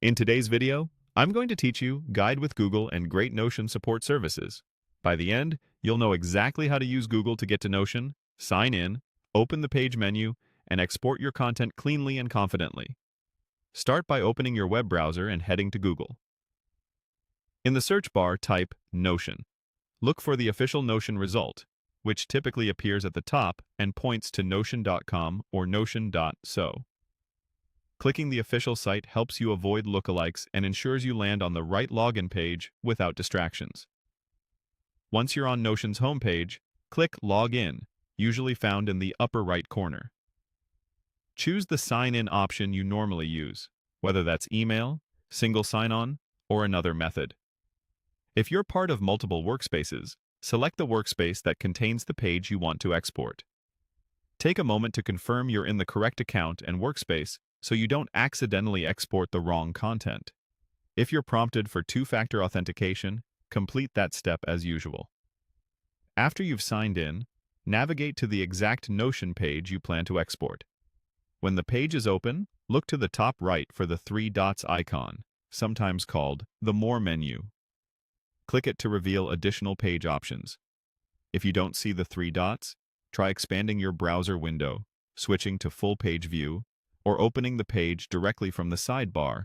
In today's video, I'm going to teach you Guide with Google and Great Notion support services. By the end, you'll know exactly how to use Google to get to Notion, sign in, open the page menu, and export your content cleanly and confidently. Start by opening your web browser and heading to Google. In the search bar, type Notion. Look for the official Notion result, which typically appears at the top and points to notion.com or notion.so. Clicking the official site helps you avoid lookalikes and ensures you land on the right login page without distractions. Once you're on Notion's homepage, click Log In, usually found in the upper right corner. Choose the sign-in option you normally use, whether that's email, single sign-on, or another method. If you're part of multiple workspaces, select the workspace that contains the page you want to export. Take a moment to confirm you're in the correct account and workspace so you don't accidentally export the wrong content. If you're prompted for two-factor authentication, complete that step as usual. After you've signed in, navigate to the exact Notion page you plan to export. When the page is open, look to the top right for the three dots icon, sometimes called the More menu. Click it to reveal additional page options. If you don't see the three dots, try expanding your browser window, switching to full page view, or opening the page directly from the sidebar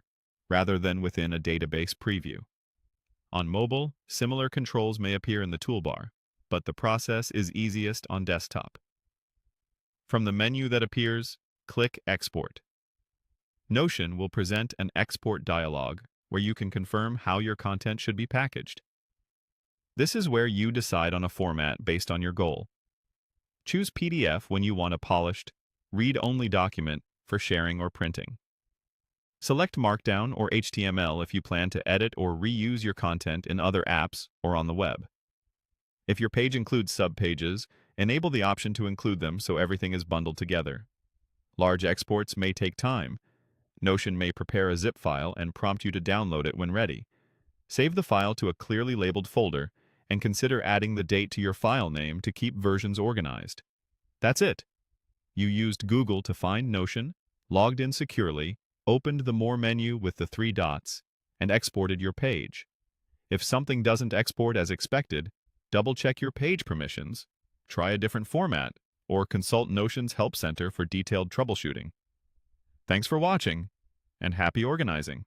rather than within a database preview. On mobile, similar controls may appear in the toolbar, but the process is easiest on desktop. From the menu that appears, click Export. Notion will present an export dialog where you can confirm how your content should be packaged. This is where you decide on a format based on your goal. Choose PDF when you want a polished, read-only document for sharing or printing. Select Markdown or HTML if you plan to edit or reuse your content in other apps or on the web. If your page includes subpages, enable the option to include them so everything is bundled together. Large exports may take time. Notion may prepare a zip file and prompt you to download it when ready. Save the file to a clearly labeled folder and consider adding the date to your file name to keep versions organized. That's it. You used Google to find Notion, logged in securely, opened the More menu with the three dots, and exported your page. If something doesn't export as expected, double-check your page permissions, try a different format, or consult Notion's Help Center for detailed troubleshooting. Thanks for watching, and happy organizing!